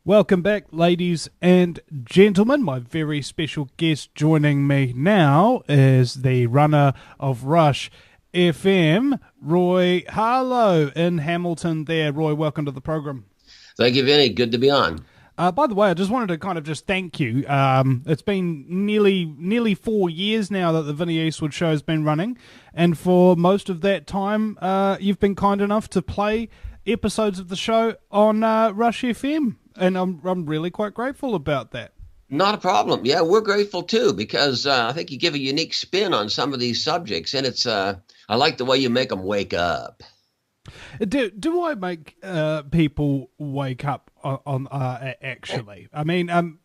Welcome back, ladies and gentlemen. My very special guest joining me now is the runner of Rush FM, Roy Harlow in Hamilton there. Roy, welcome to the program. Thank you, Vinny. Good to be on. By the way, I just wanted to kind of just thank you. It's been nearly 4 years now that the Vinny Eastwood show has been running, and for most of that time, you've been kind enough to play episodes of the show on Rush FM. And I'm really quite grateful about that. Not a problem. Yeah, we're grateful too, because I think you give a unique spin on some of these subjects, and it's I like the way you make them wake up. Do I make people wake up on actually? I mean, I'm.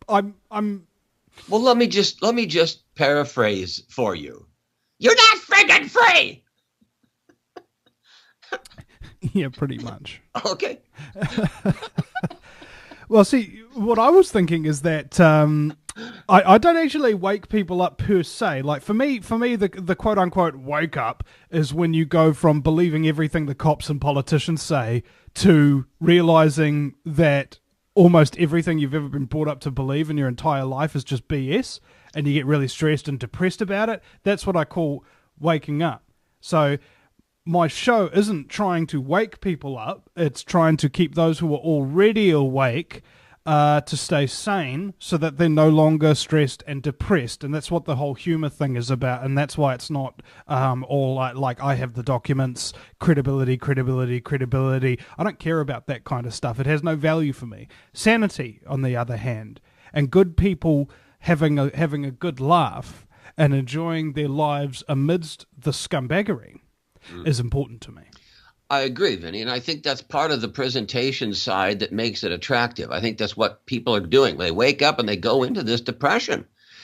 Well, let me just paraphrase for you. You're not friggin' free. Yeah, pretty much. Okay. Well, see, what I was thinking is that I don't actually wake people up per se. Like for me, the quote unquote wake up is when you go from believing everything the cops and politicians say to realizing that almost everything you've ever been brought up to believe in your entire life is just BS, and you get really stressed and depressed about it. That's what I call waking up. So my show isn't trying to wake people up. It's trying to keep those who are already awake to stay sane so that they're no longer stressed and depressed. And that's what the whole humor thing is about. And that's why it's not all like I have the documents, credibility. I don't care about that kind of stuff. It has no value for me. Sanity, on the other hand, and good people having a good laugh and enjoying their lives amidst the scumbaggery is important to me. I agree, Vinny, and I think that's part of the presentation side that makes it attractive. I think that's what people are doing. They wake up and they go into this depression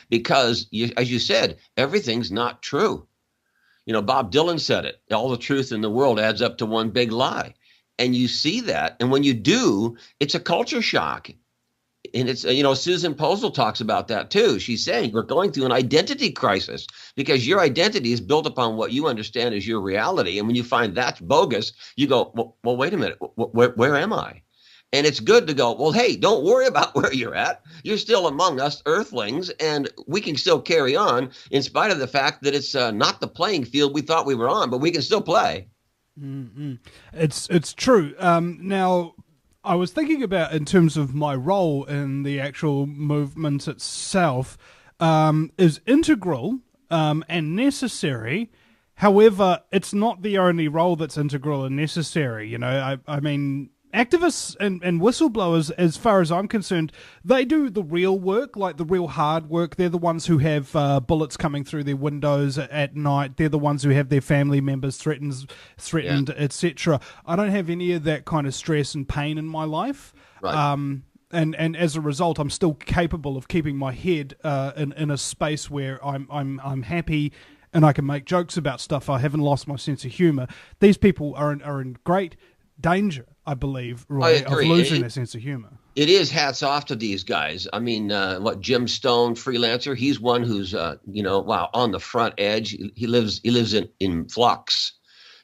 because, as you said, everything's not true. You know, Bob Dylan said it, all the truth in the world adds up to one big lie. And you see that, and when you do, it's a culture shock. And it's, Susanne Posel talks about that too. She's saying we're going through an identity crisis because your identity is built upon what you understand as your reality. And when you find that's bogus, you go, well, wait a minute, where am I? And it's good to go, well, hey, don't worry about where you're at. You're still among us earthlings, and we can still carry on in spite of the fact that it's not the playing field we thought we were on, but we can still play. Mm-hmm. It's true. Now, I was thinking about, in terms of my role in the actual movement itself, is integral and necessary. However, it's not the only role that's integral and necessary. You know, I mean, activists and whistleblowers, as far as I'm concerned, they do the real work, like the real hard work. They're the ones who have bullets coming through their windows at night. They're the ones who have their family members threatened, yeah, etc. I don't have any of that kind of stress and pain in my life. Right. And as a result, I'm still capable of keeping my head in a space where I'm happy and I can make jokes about stuff. I haven't lost my sense of humor. These people are in great danger, I believe, Roy, of losing their sense of humor. It is hats off to these guys. I mean, Jim Stone, freelancer, he's one who's, on the front edge. He lives in flux.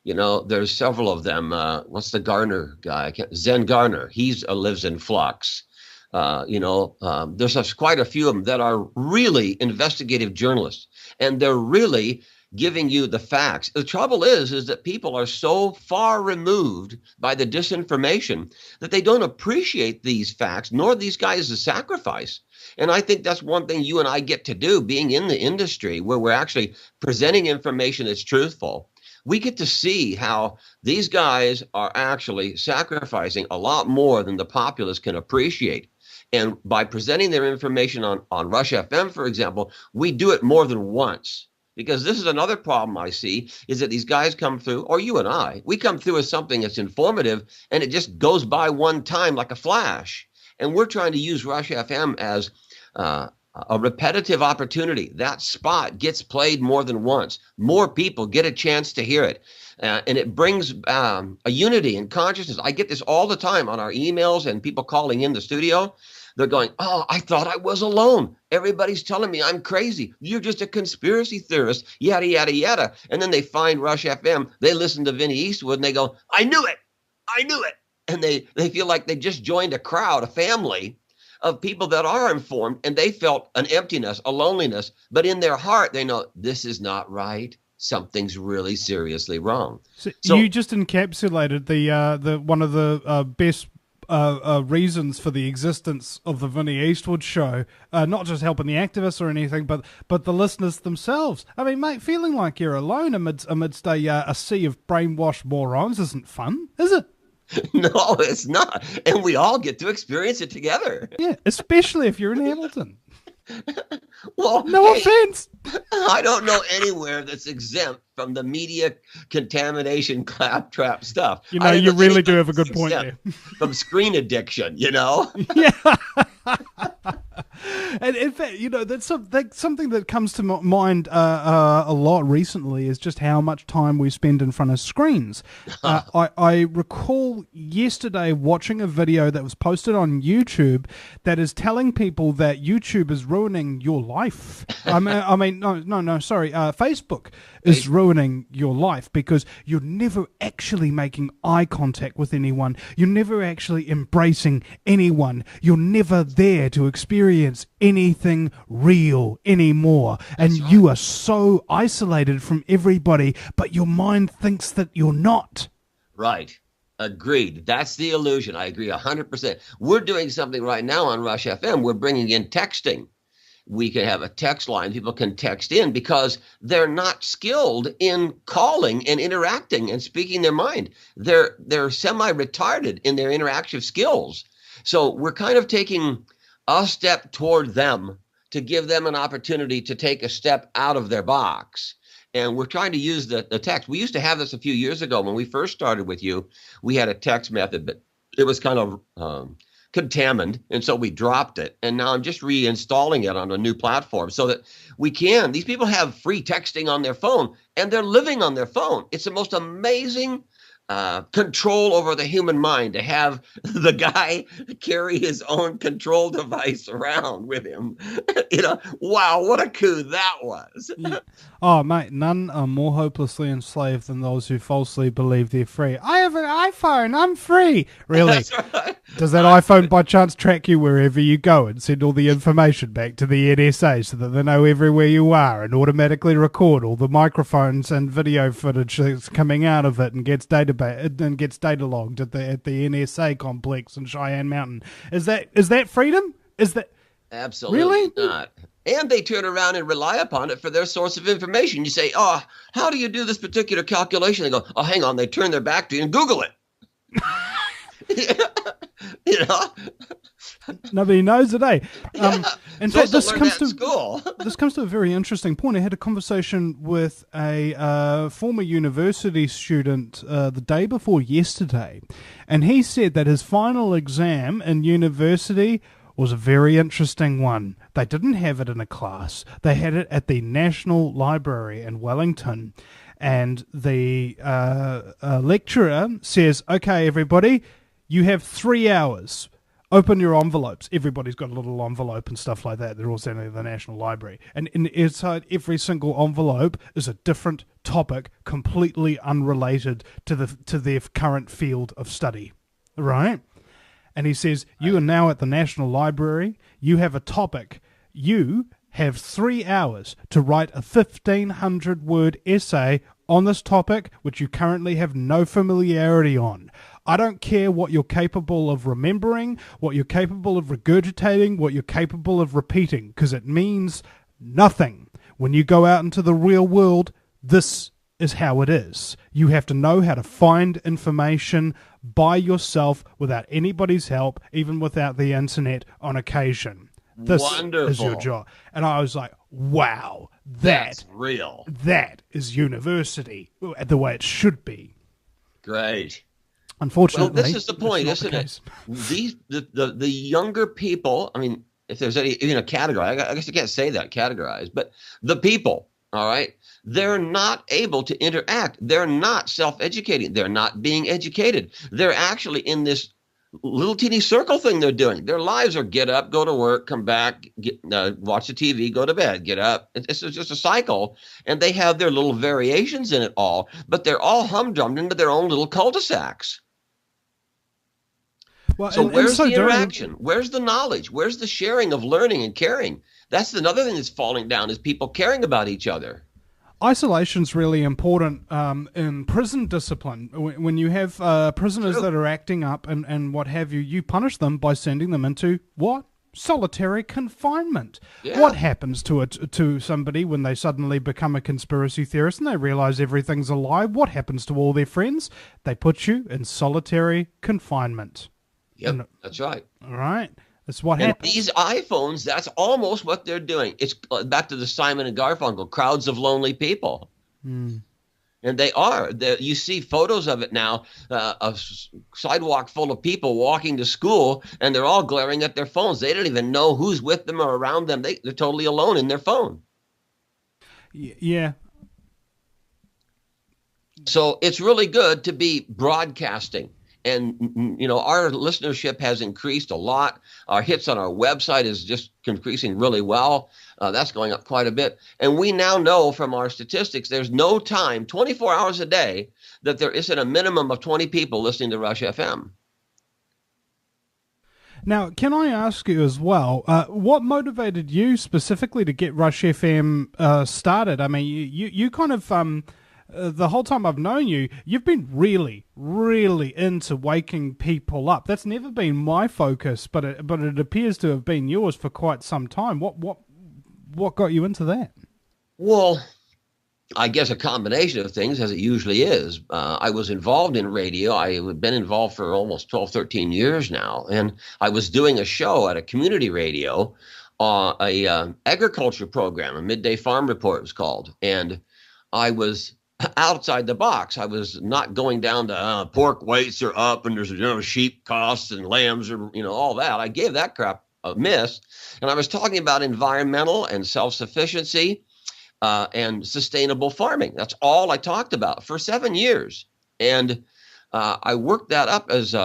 You know, there's several of them. What's the Garner guy? Zen Garner. He's lives in flux. There's quite a few of them that are really investigative journalists, and they're really giving you the facts. The trouble is that people are so far removed by the disinformation that they don't appreciate these facts, nor these guys as sacrifice. And I think that's one thing you and I get to do, being in the industry where we're actually presenting information that's truthful. We get to see how these guys are actually sacrificing a lot more than the populace can appreciate. And by presenting their information on Rush FM, for example, we do it more than once. Because this is another problem I see, is that these guys come through, or you and I, we come through as something that's informative, and it just goes by one time like a flash. And we're trying to use Rush FM as a repetitive opportunity. That spot gets played more than once. More people get a chance to hear it. And it brings a unity in consciousness. I get this all the time on our emails and people calling in the studio. They're going, oh, I thought I was alone. Everybody's telling me I'm crazy. You're just a conspiracy theorist, yada, yada, yada. And then they find Rush FM. They listen to Vinny Eastwood and they go, I knew it. I knew it. And they feel like they just joined a crowd, a family of people that are informed, and they felt an emptiness, a loneliness. But in their heart, they know this is not right. Something's really seriously wrong. So you just encapsulated the one of the best reasons for the existence of the Vinny Eastwood show, not just helping the activists or anything, but the listeners themselves. I mean, mate, feeling like you're alone amidst a sea of brainwashed morons isn't fun, is it? No, it's not. And we all get to experience it together. Yeah, especially if you're in Hamilton. Well, no offense. I don't know anywhere that's exempt from the media contamination claptrap stuff. You know, you really do have a good point there. From screen addiction, you know? Yeah. And in fact, you know, that's something that comes to mind a lot recently is just how much time we spend in front of screens. I recall yesterday watching a video that was posted on YouTube that is telling people that YouTube is ruining your life. Facebook is ruining your life because you're never actually making eye contact with anyone. You're never actually embracing anyone. You're never there to experience anything real anymore. And you are so isolated from everybody, but your mind thinks that you're not. Right. Agreed. That's the illusion. I agree 100%. We're doing something right now on Rush FM. We're bringing in texting. We can have a text line. People can text in because they're not skilled in calling and interacting and speaking their mind. They're semi-retarded in their interactive skills. So we're kind of taking a step toward them to give them an opportunity to take a step out of their box. And we're trying to use the text. We used to have this a few years ago when we first started with you. We had a text method, but it was kind of contamined, and so we dropped it. And now I'm just reinstalling it on a new platform so that we can. These people have free texting on their phone, and they're living on their phone. It's the most amazing control over the human mind to have the guy carry his own control device around with him. You know, wow, what a coup that was. Yeah. Oh, mate, none are more hopelessly enslaved than those who falsely believe they're free. I have an iPhone, I'm free. Really? That's right. Does that iPhone by chance track you wherever you go and send all the information back to the NSA so that they know everywhere you are and automatically record all the microphones and video footage that's coming out of it and gets data logged at the NSA complex in Cheyenne Mountain? Is that freedom? Is that absolutely really not? And they turn around and rely upon it for their source of information. You say, oh, how do you do this particular calculation? They go, oh, hang on. They turn their back to you and Google it. You know? Nobody knows it, eh? In fact, this comes to a very interesting point. I had a conversation with a former university student the day before yesterday, and he said that his final exam in university was a very interesting one. They didn't have it in a class. They had it at the National Library in Wellington, and the lecturer says, okay, everybody, you have 3 hours. Open your envelopes. Everybody's got a little envelope and stuff like that. They're all sent to the National Library. And inside every single envelope is a different topic, completely unrelated to their current field of study. Right? And he says, you are now at the National Library. You have a topic. You have 3 hours to write a 1,500-word essay on this topic, which you currently have no familiarity on. I don't care what you're capable of remembering, what you're capable of regurgitating, what you're capable of repeating, because it means nothing. When you go out into the real world, this is how it is. You have to know how to find information by yourself without anybody's help, even without the internet on occasion. This Wonderful. is your job. And I was like, wow, that's real. That is university, the way it should be. Great. Unfortunately, well, this is the point, isn't it? The younger people, I mean, if there's even a category, I guess I can't say that, categorized, but the people, all right, they're not able to interact. They're not self-educating. They're not being educated. They're actually in this little teeny circle thing they're doing. Their lives are get up, go to work, come back, watch the TV, go to bed, get up. It's just a cycle, and they have their little variations in it all, but they're all humdrummed into their own little cul-de-sacs. Well, So where's so the interaction? Where's the knowledge? Where's the sharing of learning and caring? That's another thing that's falling down, is people caring about each other. Isolation's really important in prison discipline. When you have prisoners True. that are acting up and what have you, you punish them by sending them into what? Solitary confinement. Yeah. What happens to somebody when they suddenly become a conspiracy theorist and they realize everything's a lie? What happens to all their friends? They put you in solitary confinement. Yep, that's right. All right. That's what And happens. these iPhones, that's almost what they're doing. It's back to the Simon and Garfunkel, crowds of lonely people. And they are. You see photos of it now, a sidewalk full of people walking to school, and they're all glaring at their phones. They don't even know who's with them or around them. They're totally alone in their phone. Yeah. So it's really good to be broadcasting. And, you know, our listenership has increased a lot. Our hits on our website is just increasing really well. That's going up quite a bit. And we now know from our statistics, there's no time, 24 hours a day, that there isn't a minimum of 20 people listening to Rush FM. Now, can I ask you as well, what motivated you specifically to get Rush FM started? I mean, you kind of... the whole time I've known you, you've been really, really into waking people up. That's never been my focus, but it appears to have been yours for quite some time. What got you into that? Well, I guess a combination of things, as it usually is. I was involved in radio. I have been involved for almost 12, 13 years now, and I was doing a show at a community radio, a agriculture program, a midday farm report was called, and I was outside the box. I was not going down to pork weights are up and there's sheep costs and lambs are all that. I gave that crap a miss, and I was talking about environmental and self-sufficiency and sustainable farming. That's all I talked about for 7 years, and I worked that up as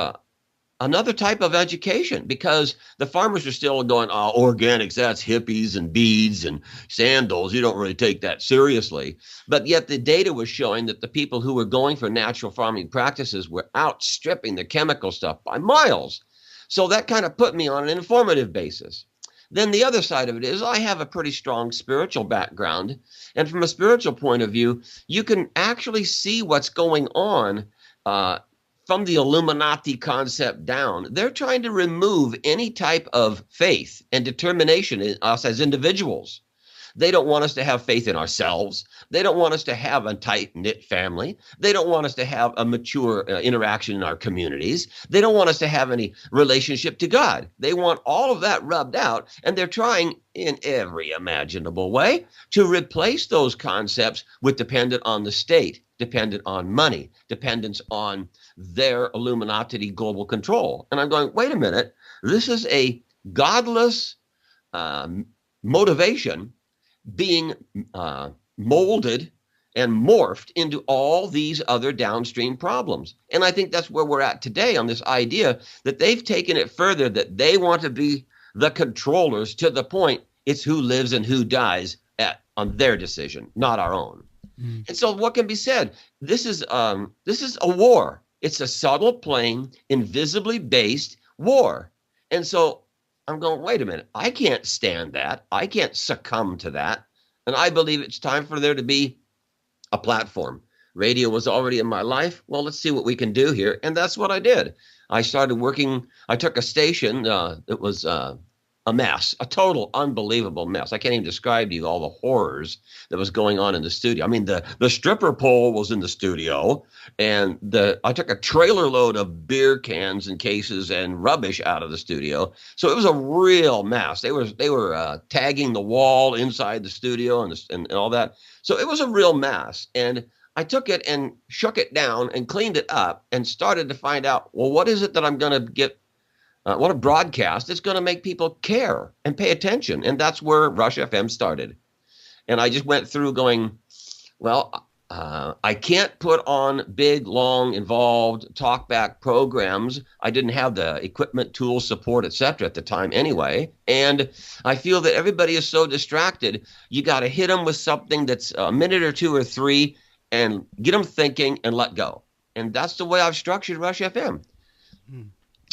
another type of education, because the farmers are still going, oh, organics, that's hippies and beads and sandals. You don't really take that seriously. But yet the data was showing that the people who were going for natural farming practices were outstripping the chemical stuff by miles. So that kind of put me on an informative basis. Then the other side of it is I have a pretty strong spiritual background. And from a spiritual point of view, you can actually see what's going on from the Illuminati concept down. They're trying to remove any type of faith and determination in us as individuals. They don't want us to have faith in ourselves. They don't want us to have a tight-knit family. They don't want us to have a mature interaction in our communities. They don't want us to have any relationship to God. They want all of that rubbed out, and they're trying in every imaginable way to replace those concepts with dependent on the state, dependent on money, dependence on their Illuminati global control. And I'm going, wait a minute, this is a godless motivation being molded and morphed into all these other downstream problems. And I think that's where we're at today on this idea that they've taken it further, that they want to be the controllers to the point it's who lives and who dies on their decision, not our own. And so what can be said? This is a war. It's a subtle, plain, invisibly based war. And so I'm going, wait a minute. I can't stand that. I can't succumb to that. And I believe it's time for there to be a platform. Radio was already in my life. Well, let's see what we can do here. And that's what I did. I started working. I took a station that was a mess, a total unbelievable mess. I can't even describe to you all the horrors that was going on in the studio. I mean, the stripper pole was in the studio, and I took a trailer load of beer cans and cases and rubbish out of the studio. So it was a real mess. They were tagging the wall inside the studio and all that. So it was a real mess. And I took it and shook it down and cleaned it up and started to find out, well, what is it that I'm going to get? What a broadcast. It's going to make people care and pay attention. And that's where Rush FM started. And I just went through going, well, I can't put on big, long, involved talkback programs. I didn't have the equipment, tools, support, etc. at the time anyway. And I feel that everybody is so distracted. You got to hit them with something that's a minute or two or three and get them thinking and let go. And that's the way I've structured Rush FM.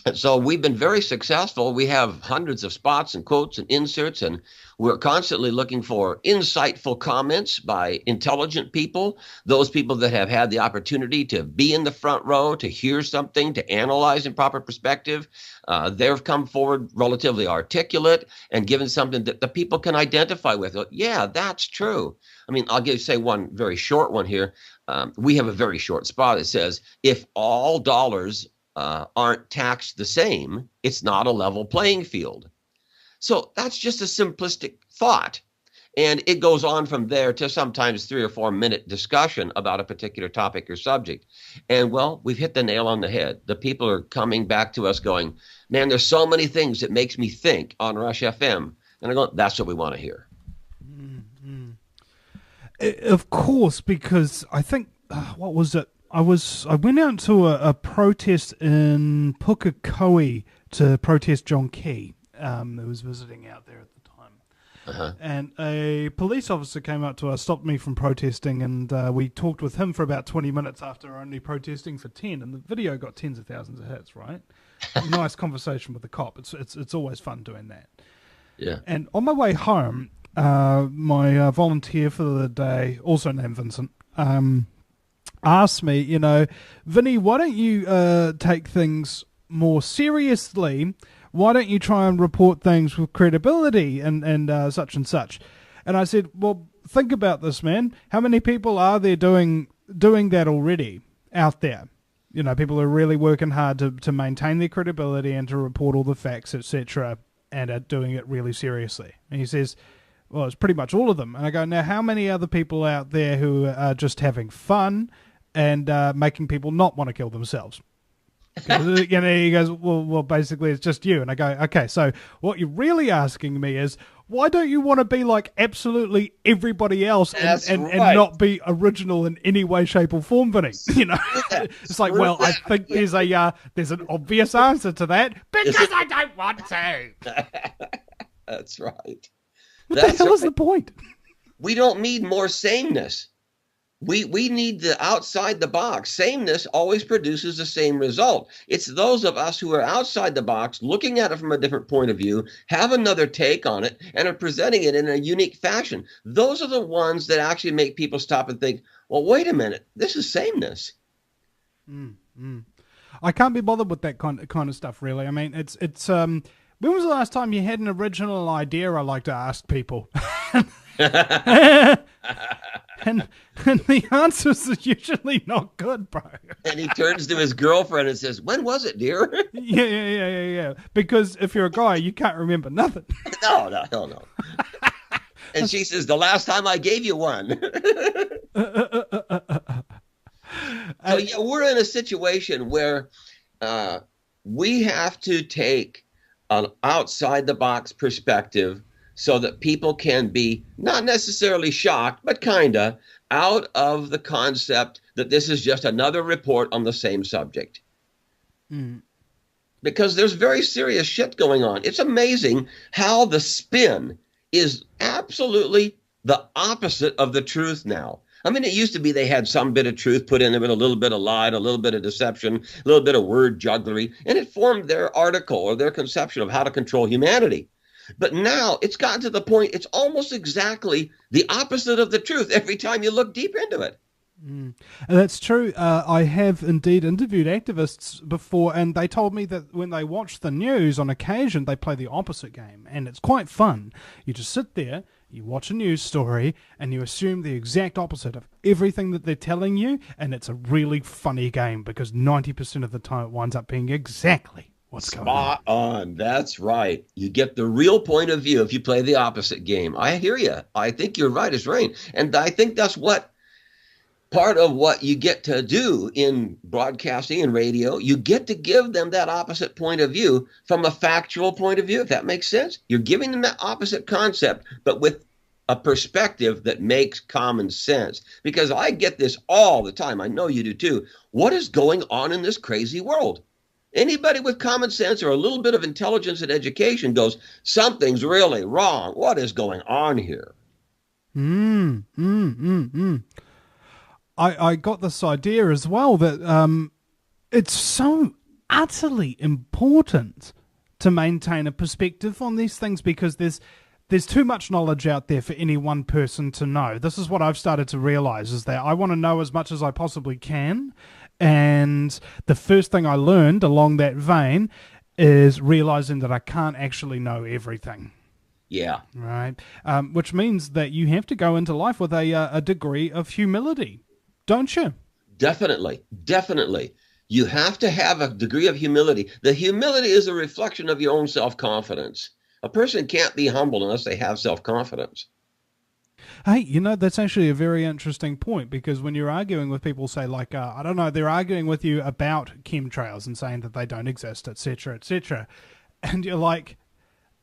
And so we've been very successful. We have hundreds of spots and quotes and inserts, and we're constantly looking for insightful comments by intelligent people, those people that have had the opportunity to be in the front row, to hear something, to analyze in proper perspective. They've come forward relatively articulate and given something that the people can identify with. Yeah, that's true. I mean, I'll say one very short one here. We have a very short spot that says, if all dollars aren't taxed the same, it's not a level playing field. So that's just a simplistic thought. And it goes on from there to sometimes 3 or 4 minute discussion about a particular topic or subject. And well, we've hit the nail on the head. The people are coming back to us going, man, there's so many things that makes me think on Rush FM. And I go, that's what we want to hear. Mm-hmm. Of course, because I think, what was it? I went out to a protest in Pukekohe to protest John Key, who was visiting out there at the time. Uh-huh. And a police officer came up to us, stopped me from protesting, and we talked with him for about 20 minutes after only protesting for 10, and the video got tens of thousands of hits, right? Nice conversation with the cop. It's always fun doing that. Yeah. And on my way home, my volunteer for the day, also named Vincent, asked me, Vinny, why don't you take things more seriously? Why don't you try and report things with credibility and such and such? And I said, well, think about this, man. How many people are there doing that already out there? People are really working hard to maintain their credibility and to report all the facts, etc., and are doing it really seriously. And he says, well, it's pretty much all of them. And I go, now, how many other people out there who are just having fun and making people not want to kill themselves? He goes, well, basically it's just you. And I go, okay, so what you're really asking me is, why don't you want to be like absolutely everybody else and not be original in any way, shape, or form, Vinny? It's like, well, I think there's an obvious answer to that, because I don't want to. That's right. What the hell is the point? We don't need more sameness. We need the outside the box. Sameness always produces the same result. It's those of us who are outside the box, looking at it from a different point of view, have another take on it, and are presenting it in a unique fashion. Those are the ones that actually make people stop and think, well, wait a minute, this is sameness. I can't be bothered with that kind of stuff, really. I mean, it's when was the last time you had an original idea? I like to ask people. And the answers are usually not good, bro. And he turns to his girlfriend and says, when was it, dear? Yeah. Because if you're a guy, you can't remember nothing. No, hell no. And she says, the last time I gave you one. So yeah, we're in a situation where we have to take an outside-the-box perspective so that people can be not necessarily shocked, but kinda out of the concept that this is just another report on the same subject. Because there's very serious shit going on. It's amazing how the spin is absolutely the opposite of the truth now. I mean, it used to be they had some bit of truth put in there with a little bit of lie, a little bit of deception, a little bit of word jugglery, and it formed their article or their conception of how to control humanity. But now it's gotten to the point it's almost exactly the opposite of the truth every time you look deep into it. And that's true. I have indeed interviewed activists before, and they told me that when they watch the news, on occasion, they play the opposite game, and it's quite fun. You just sit there, you watch a news story, and you assume the exact opposite of everything that they're telling you, and it's a really funny game because 90% of the time it winds up being exactly what's going on. Spot on. That's right. You get the real point of view if you play the opposite game. I hear you. I think you're right as rain. And I think that's part of what you get to do in broadcasting and radio. You get to give them that opposite point of view from a factual point of view, if that makes sense. You're giving them that opposite concept, but with a perspective that makes common sense. Because I get this all the time. I know you do too. What is going on in this crazy world? Anybody with common sense or a little bit of intelligence and education goes, something's really wrong. What is going on here? I got this idea as well that it's so utterly important to maintain a perspective on these things, because there's too much knowledge out there for any one person to know. This is what I've started to realize, is that I want to know as much as I possibly can. And the first thing I learned along that vein is realizing that I can't actually know everything. Yeah. Right. Which means that you have to go into life with a degree of humility, don't you? Definitely. Definitely. You have to have a degree of humility. The humility is a reflection of your own self-confidence. A person can't be humble unless they have self-confidence. Hey, that's actually a very interesting point, because when you're arguing with people, say, like, I don't know, they're arguing with you about chemtrails and saying that they don't exist, etc., etc., and you're like,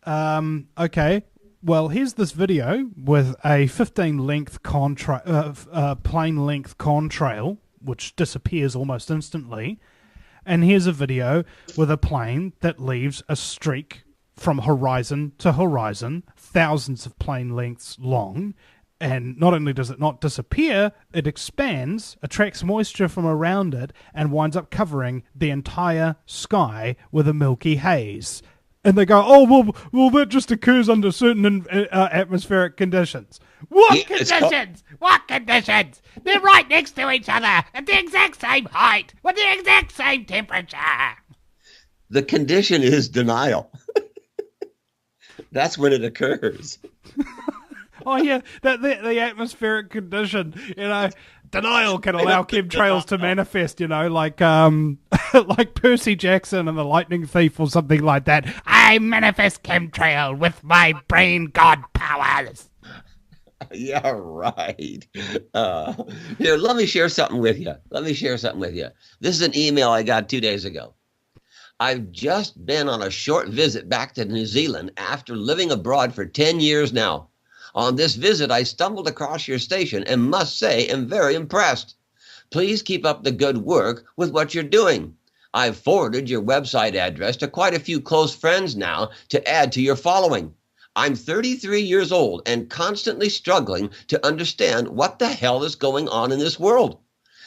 okay, well, here's this video with a 15-length plane length contrail, which disappears almost instantly, and here's a video with a plane that leaves a streak from horizon to horizon, thousands of plane lengths long, and not only does it not disappear, it expands, attracts moisture from around it, and winds up covering the entire sky with a milky haze. And they go, oh, well, that just occurs under certain atmospheric conditions. What conditions? What conditions? They're right next to each other at the exact same height with the exact same temperature. The condition is denial. That's when it occurs. Oh, yeah, the atmospheric condition, denial can allow chemtrails to manifest, like like Percy Jackson and the Lightning Thief or something like that. I manifest chemtrail with my brain god powers. Yeah, right. Here, let me share something with you. This is an email I got 2 days ago. I've just been on a short visit back to New Zealand after living abroad for 10 years now. On this visit, I stumbled across your station and must say am very impressed. Please keep up the good work with what you're doing. I've forwarded your website address to quite a few close friends now to add to your following. I'm 33 years old and constantly struggling to understand what the hell is going on in this world.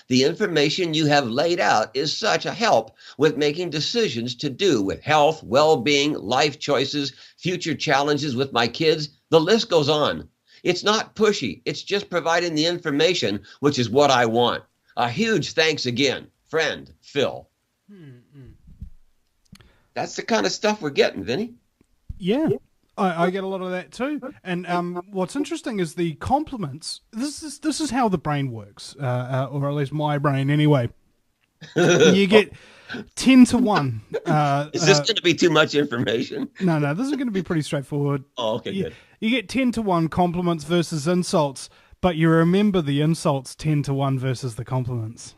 The information you have laid out is such a help with making decisions to do with health, well-being, life choices, future challenges with my kids. The list goes on. It's not pushy. It's just providing the information, which is what I want. A huge thanks again, friend Phil. That's the kind of stuff we're getting, Vinny. Yeah. I get a lot of that too. And what's interesting is the compliments. This is how the brain works, or at least my brain anyway. You get 10 to 1. Is this going to be too much information? No, this is going to be pretty straightforward. Oh, okay, good. You get 10 to 1 compliments versus insults, but you remember the insults 10 to 1 versus the compliments.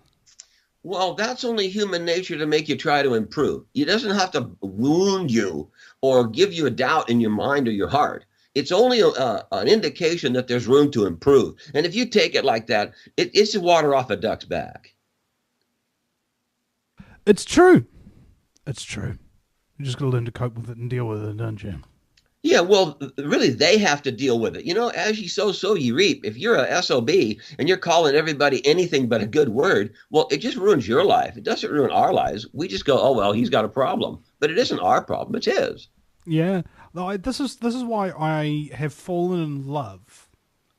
Well, that's only human nature to make you try to improve. It doesn't have to wound you or give you a doubt in your mind or your heart. It's only an indication that there's room to improve. And if you take it like that, it's the water off a duck's back. It's true. You just got to learn to cope with it and deal with it, don't you? Yeah, well, really, they have to deal with it. As you sow, so you reap. If you're a SOB and you're calling everybody anything but a good word, well, it just ruins your life. It doesn't ruin our lives. We just go, oh, well, he's got a problem. But it isn't our problem. It's his. Yeah. This is why I have fallen in love,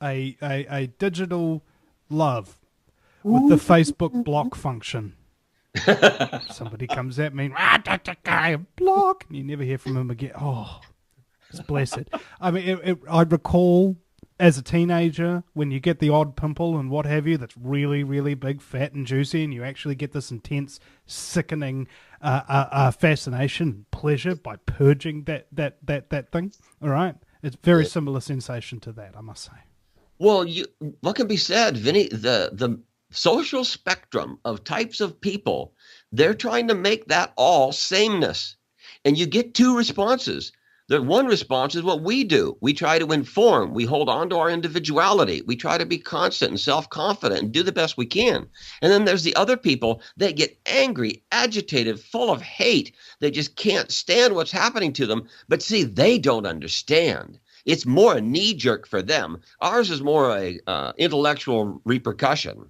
a digital love with the Facebook block function. Somebody comes at me, block, and you never hear from him again. Oh, it's blessed. I mean, I recall as a teenager when you get the odd pimple and what have you that's really, really big, fat and juicy, and you actually get this intense, sickening fascination, pleasure by purging that thing. All right, it's very similar sensation to that, I must say. Well, what can be said, Vinny? The social spectrum of types of people, they're trying to make that all sameness, and you get two responses. The one response is what we do. We try to inform. We hold on to our individuality. We try to be constant and self-confident and do the best we can. And then there's the other people that get angry, agitated, full of hate. They just can't stand what's happening to them. But see, they don't understand. It's more a knee-jerk for them. Ours is more a intellectual repercussion.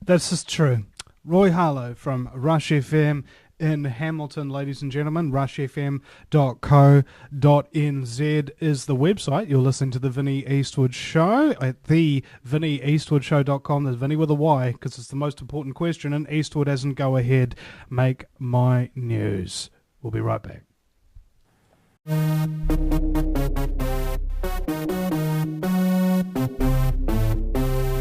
This is true. Roy Harlow from Rush FM in Hamilton, ladies and gentlemen. rushfm.co.nz is the website. You'll listen to the Vinnie Eastwood Show at the VinnieEastwoodShow.com. There's Vinnie with a Y, because it's the most important question, and Eastwood hasn't go ahead, make my news. We'll be right back.